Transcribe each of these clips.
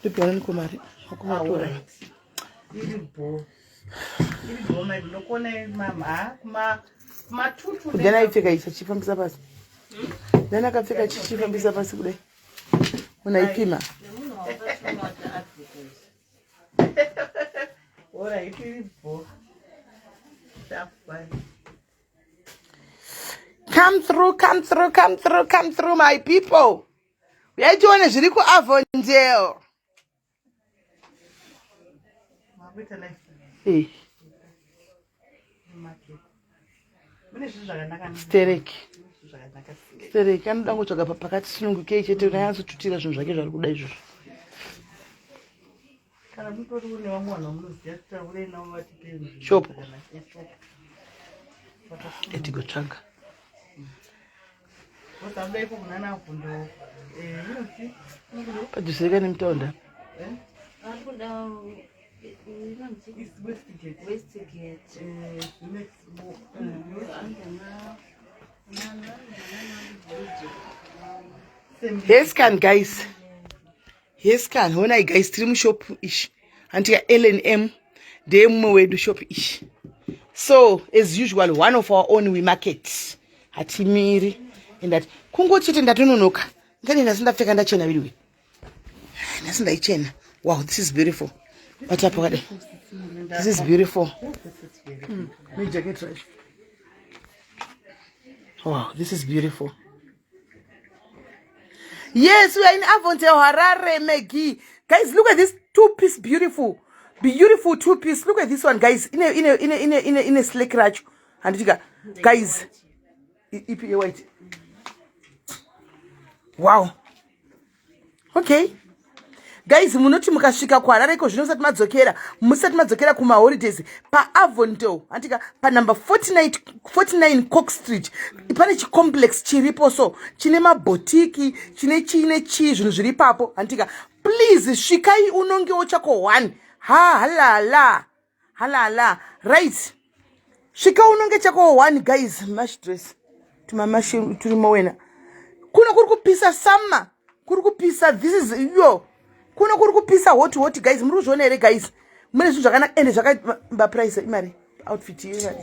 Ndibhona nikomari akumatora kudana aipfeka ichi achifambisa pasi dana akapfeka chichifambisa pasi kudai unaipima come through my people. Yaitione zviri kuAvondale. Stereki anoda ngotsvaga pakati sunungukei chete unyatsotutira zvinhu zvake zvari kuda izvozvo. Shop. Etigotsvaga. Padhuze nemutaunda. Yes, can guys. Yes, can. When I guys stream shop ish. Until L&M, they move shop ish. So as usual, one of our own we market. Hatimiri in that. Kungo chiti ndatononoka. Ngani nasinda fika ndachena vidwe. Nasinda ichena. Wow, this is beautiful. What up? This is beautiful. My jacket right. Wow, this is beautiful. Yes, we are in Avondale, Harare, Megi. Guys, look at this two-piece, beautiful two-piece. Look at this one, guys. In a slick ratch. And you guys, EPA white. Wow. Okay. Guys, munoti mukasvika kuHarare ko zvino musati madzokera kuma holidays pa Avondale antika pa number 49 Cook Street pane chi complex chiripo so chine mabotiki chine zvinhu zviri papo antika please svikai unongewo chako 1 halala right svika unonge chako 1 guys mash dress tumamashi turimo wena kuna kuri kupisa summer kuri kupisa this is yo kuna kuri kupisa hot guys muri kuzviona here guys mune zvinhu zvakanaka ende zvakaba price imari outfit imari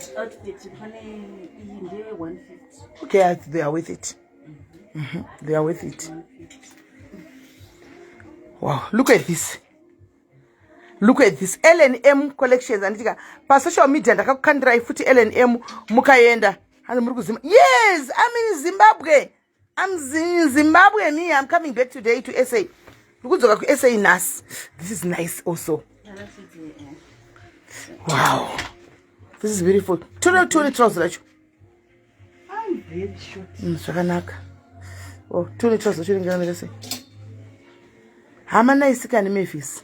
pane inde 150 okay they are worth it they are worth it wow look at this L&M Collections anditika pa social media ndakakukandira futi L&M mukaenda hani muri kuzima yes I'm in Zimbabwe me I'm coming back today to SA Kudzoka ku SA nas. This is nice also. Wow. This is beautiful. Tune trousers lacho. I'm very short. Zvakanaka. Oh, tune trousers chiri ngana say. Hama nice kani Memphis.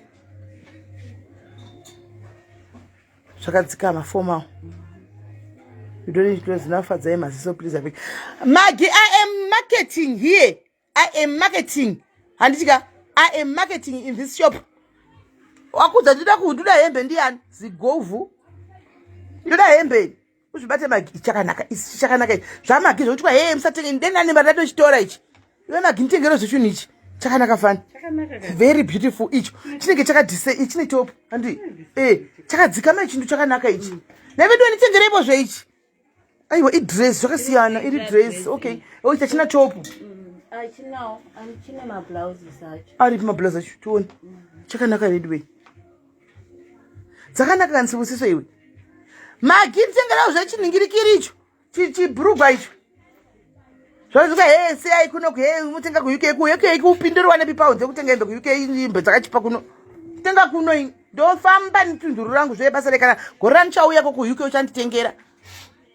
Zvakadzikama formal. You don't need clothes enough for them so please Maggie, I am marketing here. Handitika I am marketing in this shop. Wakuza ndida kududa hembe ndiani zigovu. Ndoda hembe. Uzvibate Magi chakanaka. Isi chakanaka. Zvamagi zvokuti hey musatenge ndenani marato chitora ichi. Iwe Magi nditengero zvichuni ichi. Chakanaka fani. Very beautiful ichi. Chinenge chakadise ichi chine top. Handi chakadzikama ichi ndo chakanaka ichi. Nevedo nditengerepo zve ichi. Aiwa dress zvakasiyana iri dress. Okay. Oh ichi china top. Now, I'm chine my blouses acho. Ari my blouses acho tuone. Chakanaka red way. Chakanaka kansibusiso iwe. Magi nditengera zvachiningirikiri icho. Chibrugwa icho. Zvazuka hey sei kuno ku hey mutenga ku UK ku upindirwa ne pounds ekutenga hembe ku UK imbe dzakachipa kuno. Tenga kuno ndofamba nitunduru rangu zvebasa rekana gorani chauya ku UK uchanditengera.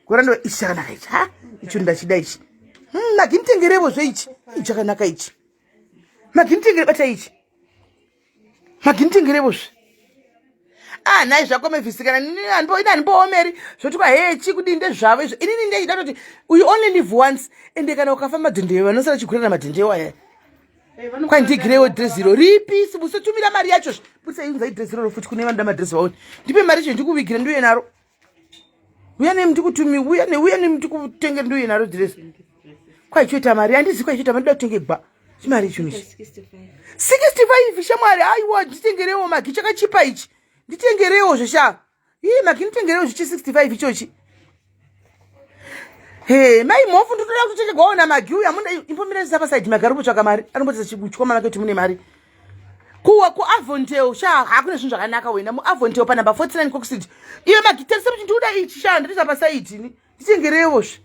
Gorani ishakanaka ichi. Ha? Icho ndachida ichi. Magi nditengerevo zveichi. Chakanaka ichi. Magi nditengere bata ichi. Magi nditengerevo zve. Nai zvako Memphis-kana ndimboomeri zvotikwa hey chikudinde zvavo izvo. Inini ndeida kuti you only live once ende kana ukafa madhendewe vanosara chigurana madhendewe aya. Kwandigirewo dress iro ripi sibusotumira mari yacho. Putsa inza dress iro futi kune vanoda madress vaone. Ndipe mari icho ndikuvigira ndiye naro. Uya nemndikutumi uya nemndikutenge ndiye naro dress. Kwaichoita mari handizi kwaichoita mari ndoda kutenge gba. chimari chino 65 shamwari aiwa nditengerewo magi chakachipa ichi nditengerewo zvesha ii magi nditengerewo zvichi 65 ichochi he mai mhofu ndotoda kutochegwaona magi uya munda imbomiresa pasaidi magi ari kutsvaka mari anombotisa chibutywa make kuti mune mari kuwa kuavondale sha hakuna zvinhu zvakanaka wena muavondale panumber 49 coxid iyo magi tarise kuti ndiuda ichi sha ndiriza pasaidi nditengerewozve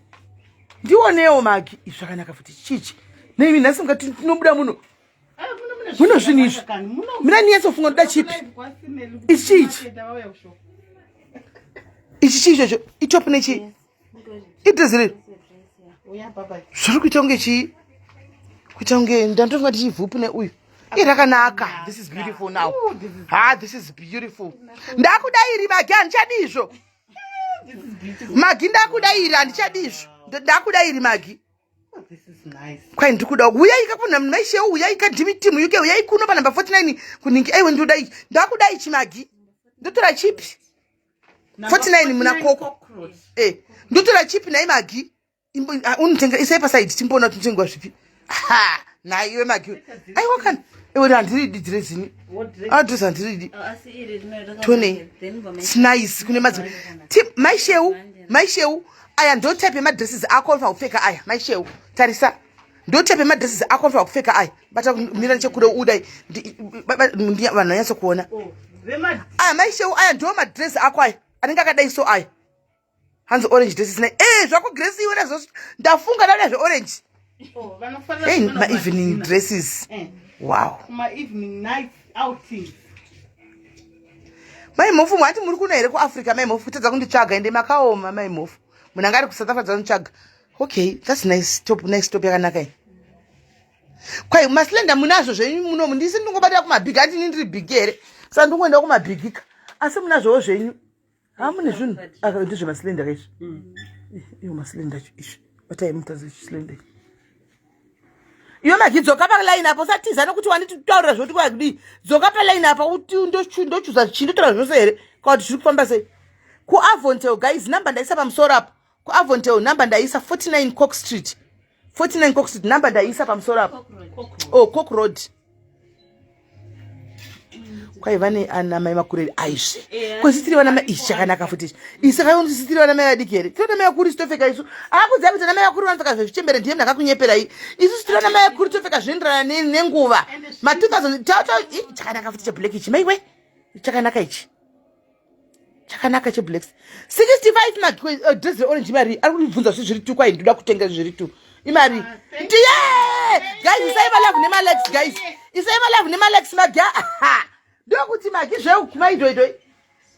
ndionewo magi izvi zvakanaka futi chichi neimi nhasi mungati tinobuda muno muno zvinhu izvi mina niyatsofunga ndoda chipi ichi chiizvozvo itopu nechii idrezi rero zviri kuita kunge chii kuita kunge ndandofunga tichivhupu neuyu irakanaka. This is beautiful now. This is beautiful. Ndakudairi magi handichadizvo magi ndakudairi handichadizvo ndakudairi magi. This is nice. Kwai ndikuda uyai kapona maishe uyai kadhimitimu yuke uyai kuno pa number 49 kuningi aiwe ndodai ndakudai chimagi ndotora chipi 49 muna koko ndotora chipi na imagi unitenga isai pa side timbona tutengwa zvipi na iwe magi aiwa kan ewe ndiridi dressini address ndiridi asi iri rinoita tone nice kune madzi maisheu aya ndo type madresses akonfa kupfeka aya maisheu tarisa ndo type madresses akonfa kupfeka aya bata mira chekuda udai ndi vanhu nyatso kuona aya maisheu aya ndo madress ako aya anenge akadai so aya hanzi orange dresses na zvako grace iwe nazo ndafunga nada zve orange my evening dresses wow my evening night outing. Mai mofu mwati muri kuna here ku Africa mai mofu kutadza kunditsvaga ende makaoma mai mofu munhu angari ku South Africa dzanitsvaga. Okay, that's nice top yakanaka iyi. Kwai maslender munazvo zvenyu muno ndisi ndingobatira kumabhigi ati ndiri big here saka ndingoenda kumabhigika asi munazvowo zvenyu hamune zvinhu ndizvo maslender izvi iyo maslender izvi batai mutazi slender iyo magi dzoka pa line apo satiza nokuti wanitaurira zvoti kwakudi dzoka pa line apo uti ndochuza chindotora zvose here kuti zviri kufamba sei ku Avondale guys number ndaisa pamusoro apo ku Avondale number ndaisa 49 Cox Street number ndaisa pamusoro apo Cock Road kwai vane ana mai makureri aizve kwesitiri vana mai chakanaka futi isaka unisitiri vana mai vadiki here tinoda mai makuru sitofeka isu akudziva kuti ana mai makuru vanopfeka zvezvichembere ndiye ndakakunyeperai isu sitiri vana mai makuru tofeka zvienderana nenguva ma 2000 chakanaka futi cheblack ichi maiwe chakanaka ichi chakanaka cheblack 65 magi dress orange mari ari kunibvunza zviri tu kwai ndoda kutenga zviri tu imari ndiye guys isai malavu nemalex guys isai malavu nemalex magi ndokuti magi zveukumaidoidoi.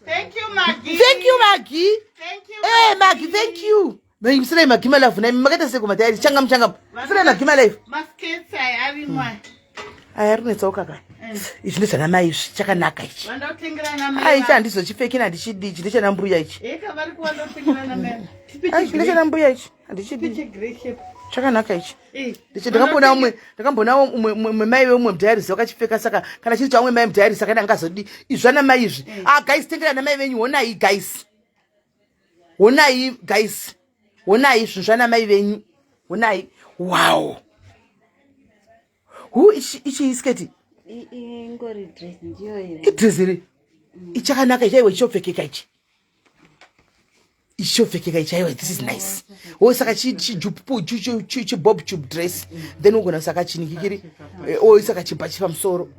Thank you Maggie. Thank you Maggie. Thank you Maggie, thank you. Msirai Maggie malavu na mmakata seko matayari changam msirai Maggie malavu maskets ari mwa aya runetsoka kai izvi ndizvana mai izvi chakanaka ichi vandotengerana mai ai chandizo chifeki nandichidi ichi ndechana mbuya ichi vari kuvandotengerana mai ai ndechana mbuya ichi handichidi chakanaka ichi ndakambona umwe mai wemwe mudhayarisi wakachipfeka saka kana chiri chaumwe mai mudhayarisi akaida ngazodi izvana mai izvi guys tengerana mai venyu honai guys honai zvinhu zvana mai venyu honai wow ichi isketi ingori dress ndiyo here idress iri ichakanaka ichaiwe ichopfekeka ichi ichopfekeka ichaiwe this is nice saka chibob tube dress then ugona saka chinikikiri saka chibhachi pamusoro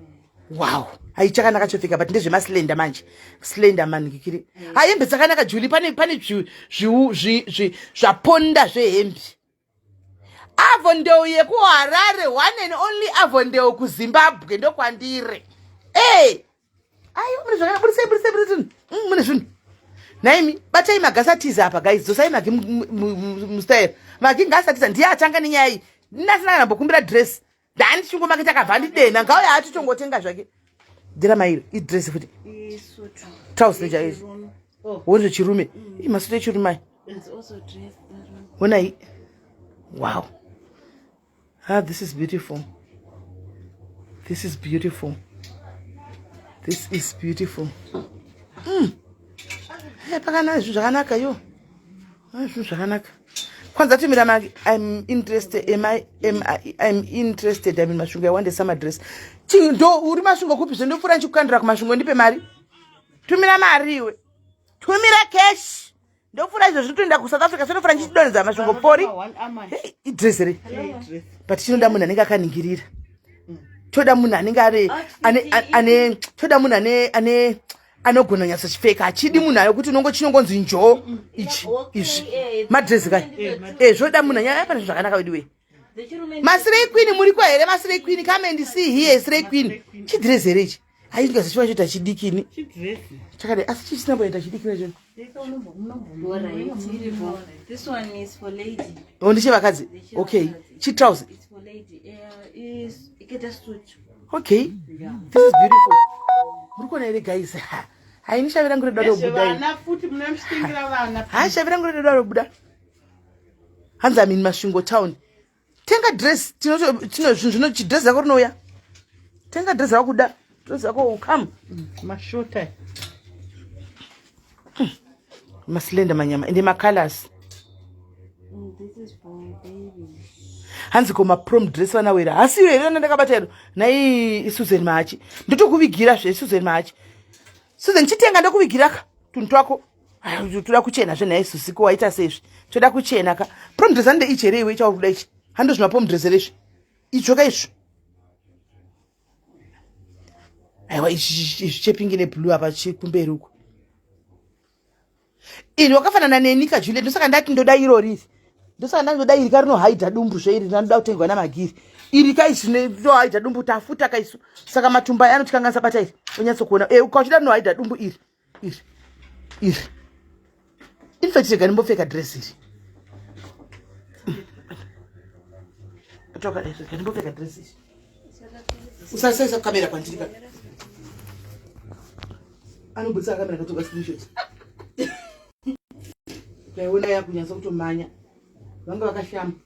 wow hai chakanaka chopfeka but ndezvemaslender manje slender man kikiri hembe dzakanaka Julie pane zvaponda zvehembe Avondale yekuHarare one and only Avondale kuZimbabwe ndokwandire mune zvinhu naimi batai magasatiza apa guys dzosai magi mustyle magi ngasatiza ndiye atanga nenyaya iyi ndasina kanambokumbira dress ndandichingomake akabva ndidena ngauya atitongotenga zvake ndira mairo idress futi trouse nechaizvi wonzve chirume masuti echirume onai wow this is beautiful pakana zvinhu zvakanaka yo zvinhu zvakanaka Kwanza tumira magi, I'm interested. I'm interested. I'm in mashungo. I want the summer dress. Chindo uri mashungo kupi. Ndo fura nchukandra kumashungo ndipe mari. Tumira mari iwe. Tumira cash. Ndo fura hizo zituenda ku South Africa. Ndo fura nchidoni za mashungo pori. Hey, dress re. But chino ndamu naninga kaningirira. Choda muna ninga ane choda muna ane anogona nyasa chifeka achidi munayo kuti nongo chinongonzi njo ichi madress kai zvoda muna nyaya pana zvakanaka wedu masirei queen muri kwa here masirei queen come and see here sirei queen chidress here ichi ainga zichwa chita chidikini chakade asi chisina boenda chidikini chon This one is for lady. Ondiche vakadzi. Okay. Chi trouser. It's for lady. Is get a suit. Okay. Yeah. This is beautiful. Muriko na ile guys. Haini shavira ngure dodo buda. Na futi mnamstingira vana. Ha shavira ngure dodo buda. Hanza min mashungo town. Tenga dress tino zvino dress yako rinoya. Tenga dress yako kuda. Dress yako ukam. Mashota. Maslenda manyama ende ma colors. This is for baby. Hanzi koma prom dress wana wera. Asi yero ndakabata nai Susan Machi. Ndotokuvigira zve Susan Machi. Susan chitenga ndokuvigira ka tuntu wako. Toda kuchena zve nai Susiko waita sezvi. Toda kuchena ka. Prom dress ande icherewe cha kuda ichi. Hando zvima prom dress rezvi. Ichoka izvo. Aiwa ichi chepingi ne blue apa chikumberi uko. Ini wakafanana nenika Juliet ndosaka ndati ndoda irori. Ndosaka ndoda iri karino haida dumbu zveiri ndoda kutengwa namagiri. Iri kaisine ndo haida dumbu tafuta kaisu. Saka matumba yano tikanganisa bata iri. Onyatso kuona ukachida no haida dumbu iri. Iri. In fact chega nimbopfeka dress iri. Atoka iri nimbopfeka dress iri. Usasesa kamera kwandiri. Anobutsa kamera kutoka screenshot. Kaona ya kunyaza kutomanya. Vanga vakashamba.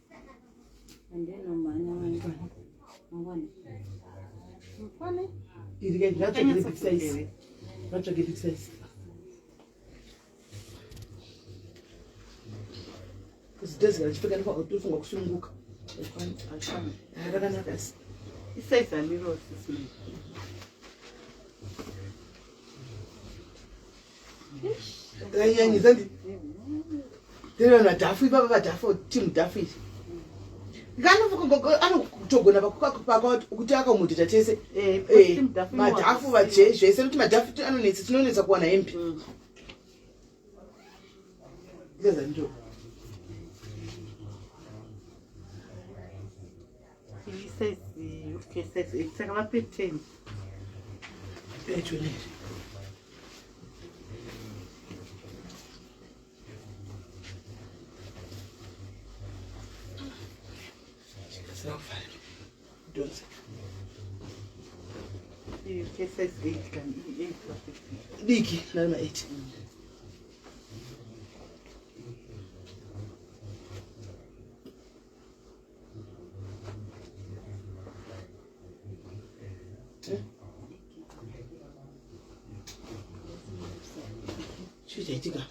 Andeno manya mangwana. Mfane? Iri kai ndatsva big size. Ndatsva big size. Kusidezera chipeka ndikwa kutofunga kusunguka. Achana. Rakanaka. Isize amiro sisimi. Yanyi zandi. Tena na dafu baba badafu team dafu. Ngano anokutogona pakwa kuti akamudita tese. Madafu vajeje sekuti madafu anonetsa tinonetsa kuwana MP. Ngeza ndo. Isize okay size eksaka mapeteni. Echone. Size 8 can 8 perfect. Diki nalima 8. Chijaitika.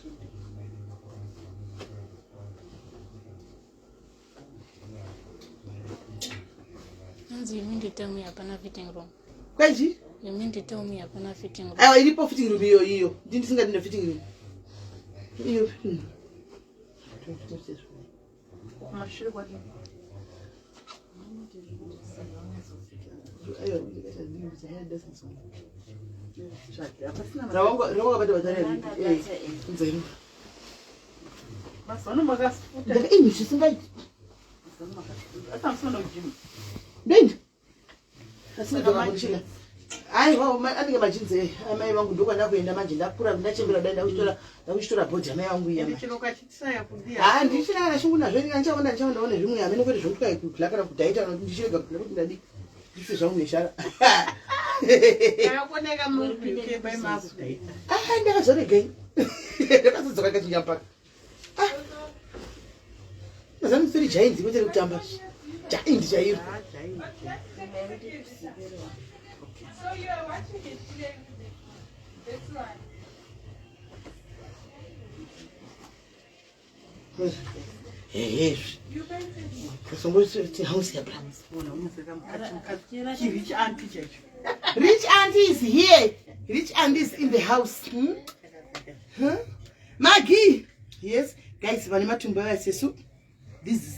You mean to tell me hapana fitting room? Kwaji? You mean to tell me hapana fitting room? Aiwa ilipo fitting room hiyo. Didn't think I fitting room. Hiyo. Mashire kwa nini? Ayo, ndikata hairdressing. Chaki. Hapa sina Rawangu bado watare. Nzeni. basi makasifuta. Ndaka imi chisingaiti. Hata msono gym. Ndio. Asina kama kuchila. Ai wao andike majinze amai wangu ndoko ndakuenda manje ndakura ndachembera dai ndakuchitora bhodhi amai wangu iya. Ndichinoka chitsaya kudia. Ndichina kana shungu nazvo ndichaona ndaona zvimwe amene kwete zvokutwa kuglakara kudaita ndichirega kuti ndadi ndife zvangu neshara. Akakoneka muri UK by master. Ndakazoregei. Ndakazodzoka kachinyapaka. Mazami firi jainzi kwete kutamba. Jainzi jairo. So you are watching it today. This one. Hey, You painted. kasongoti house yapa. Rich Rich auntie. auntie is here. Rich auntie is in the house. Huh? Maggie. Yes, guys,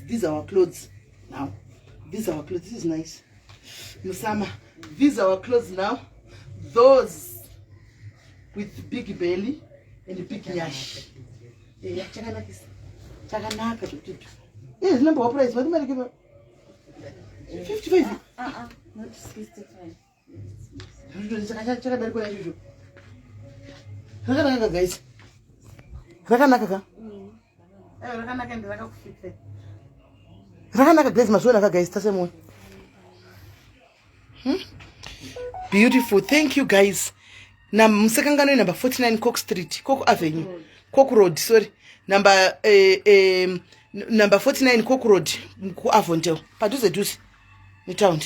these are our clothes now. These are our clothes. This is nice. Musama. These are our clothes now. Those with big belly and big nyash. Yeah, chakanaka. Yes, number of price. What do you give? 55. Not 65. Rakanaka, guys. Rakanaka. Rakanaka, guys. Masona, guys. Tasemon. Beautiful. Thank you, guys. Msekangano number 49 Coke Street, Coke Avenue, Coke Road. Sorry, number 49 Coke Road, Avondale. Paduze duze ni town.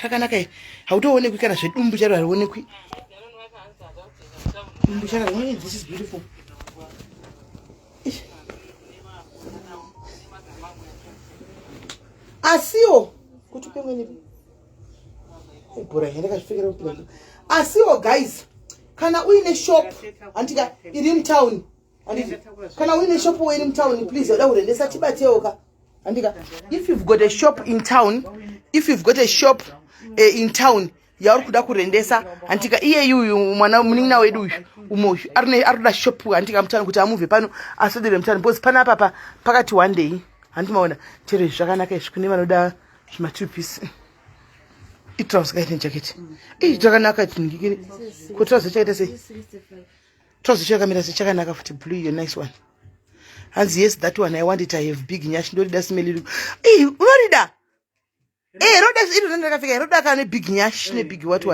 Rakanaka. Hautoonekwi kana zvedumbu charo harionekwi. This is beautiful. Asio kutupe mwenye bora henda kashfikira upendo. Asio guys, kana uine shop antika iri in town. Andika kana uine shop in town, please oda urendesa tibate oka. Andika if you've got a shop in town, in town yauri kuda kurendesa antika iye yuyu mwana munina wedu uyu umoshu arida shop antika mutano kuti amuve pano asodere mutano because pana papa pakati one day handimaona tere zvakanaka izvi kune vanoda zvima 2 piece itrauser kaita jacket zvakanaka tiningikire ko trouser chaita sei trouser chakamira sei chakanaka futi blue, a nice one. Hands yes, that one I want it. I have big nyash ndori da smell unorida roda iro ndakafika roda kana big nyash ne big what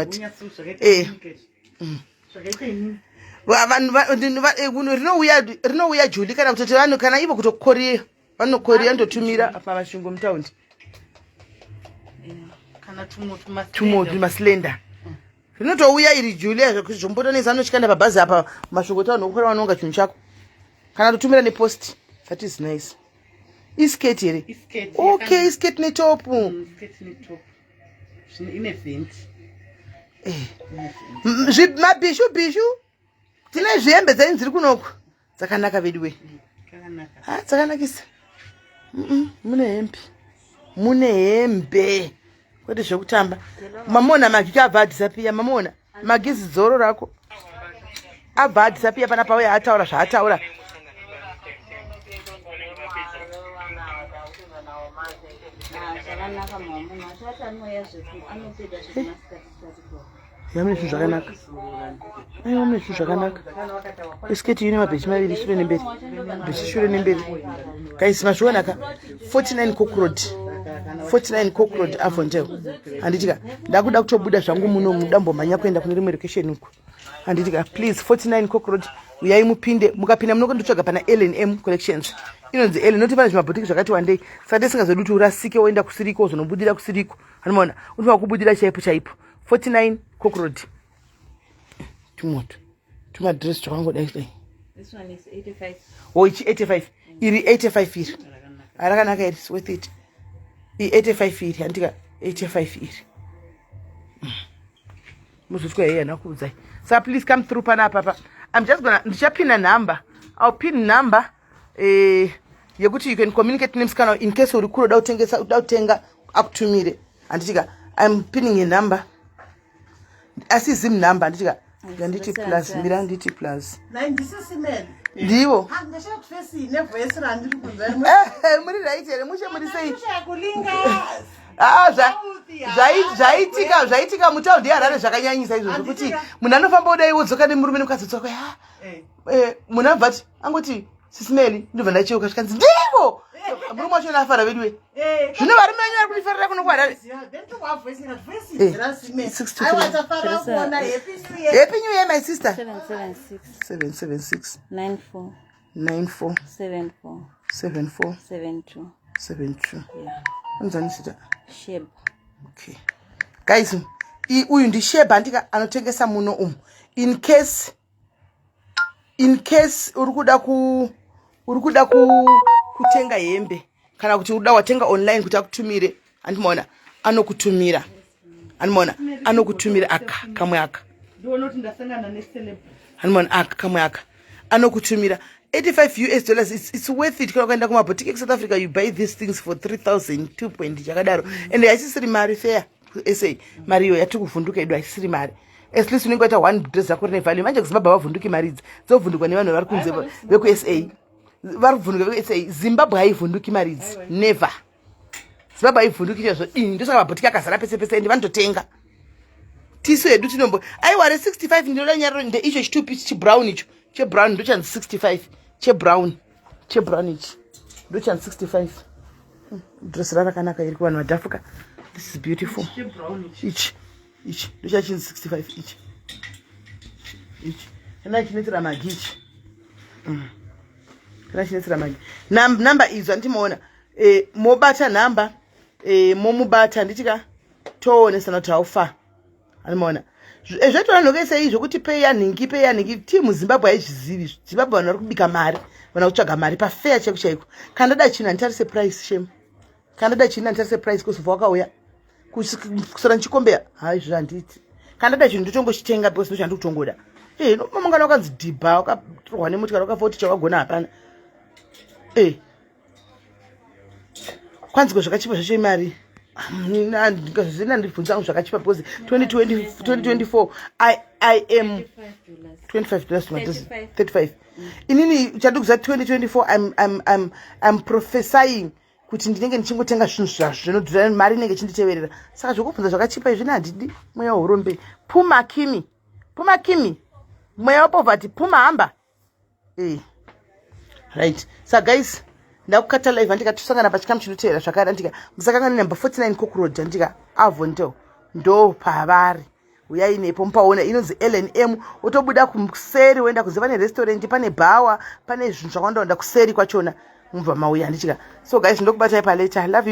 rinouya Julie kana kuti vanhu kana ivo kutokorea vanokorea ndotumira apa mashungu mutaundi Kana tumo maslender rinotouya iri Julie zvombotonesa anochikanda pabhazi apa mashungu taunhu okora vanonga chinhu chako kana totumira nepost. That is nice. Isketi here. Okay, isketi ne top. Isketi ne top. Ine vent. Mabishu. Tine zvembe dzaini dziri kunoko. Dzakanaka vediwe. Kakanaka. Dzakanakisa. Mune hembe. Kwete zvekutamba. Mamona magika abvadisa pia mamona. Magizi dzoro rako. Abvadisa pia pana pauya ataura zvaataura. Yamune zvakanaka. Yamune zvakanaka. Isketi ine mabhechi maviri shure nemberi. Bhechi shure nemberi. Guys, mazvionaka 49 Coke Road Avondale. Handitika ndakuda kutobuda zvangu muno mudambo manya kuenda kune rimwe location uko. Handitika please 49 Coke Road uyai mupinde mukapinda munokondotsvaga pana L&M Collections. Inonzi L noti pana zvimabhotiki zvakati wandei sati singazodi kuti urasike woenda kusiriko zonobudira kusiriko. Hanoona unofa kubudira chaipo 49 Coke Road. Tuma dress twangodai. This one is 85. Oh, it's 85. Iri 85 iri. Arakanaka, it's worth it. 85 iri andika 85 iri. Muzutwa here nakuzai. So please come through pana papa. I'm just gonna pin a number. I'll pin number yekuti you can communicate names kana in case uri kuro dautenga akutumire. Anditika I'm pinning a number. Asizim number anditika nditi plus mira nditi plus. Na ndisi MELLY. Ndivo. Handisha face ne voice ra ndiri kunzwa. Muri right here mushe muri sei. Kulinga. Zvaitika mutaundi yarare zvakanyanyisa izvozvo kuti munhu anofamba udai wodzoka nemurume nemukadzodzoka munhu abvati angoti SIS MELLY ndobva ndacheuka zvikanzi ndivo murume wacho nafara veduwe zvino varume vanyu vari kunifarira kuno kwarare. Happy New Year my sister. 776 94 74 72. Unzani sita? Sheb. Okay. Guys, uyu ndi Sheb andika anotengesa muno in case urikuda kutenga hembe kana kuti uda watenga online kuti akutumire andimona anokutumira andimona anokutumira aka kamwe aka ndiona kuti ndasangana neceleb andimona aka kamwe aka anokutumira $85 it's worth it kana ukaenda kumaboutique South Africa you buy these things for 3000 2 point chakadaro and haisisiri mari fair SA mari iyo yatiri kuvhunduka edu haisisiri mari at least unenge waita 1 dress yako rine value manje kuZimbabwe havhunduki mari idzi dzovhundukwa nevanhu vari kunze vekuSA vari kuvhunduka vekuSA Zimbabwe haivhunduki mari idzi never Zimbabwe haivhunduki chaizvo ndosaka maboutique akazara pese pese ende vanototenga tisu hedu tinombo aiware 65 ndinoda nyararo ndeicho chitupi chibrown icho chebrown ndochanzi 65 chebrown ichi ndochanzi 65 dress rakanaka iri kuvanhu vadhafuka this is beautiful ichi ndochanzi 65 ichi kana chinetsera magichi kana chinetsera magi namba idzo andimoona mobata namba momubata nditika toonesana kuti haufa andimoona zvatora nhokese izvo kuti peyanhingi timu Zimbabwe haizvizivi Zimbabwe vanhu vari kubika mari vanhu kutsvaga mari pafeya chaiko chaiko kana ndada chinhu handitarise price shem kana ndada chinhu handitarise price kusubva wakauya kusara ndichikombeya haizvo handiti kana ndada chinhu ndotongochitenga because ndochandiri kutongoda nomangana wakanzi dhibha wakatorwa nemotikari wakafoti chawagona hapana kwanziko zvakachipa zvacho imari ndingazvizina ndibvunza angu zvakachipa because 2024 I am $25 35 inini chandikuza 2024 I'm prophesying kuti ndinenge ndichingotenga zvinhu zvazvo zvinodhura mari inenge ichinditeverera saka zvokubvunza zvakachipa izvini handidi mweya wehurombe puma kimi mweya wepoverty puma hamba right so guys ndakukata live andika tusangana pachikamu chinotevera zvakare andika musakanga number 49 Cook Road andika avo ndo pavari uyai nepo mupaona inonzi L&M utobuda kuseri woenda kunze pane restaurant pane bawa pane zvinhu zvakawanda kuseri kwachona mubva mauya ndichika so guys ndokubatai paleta love you.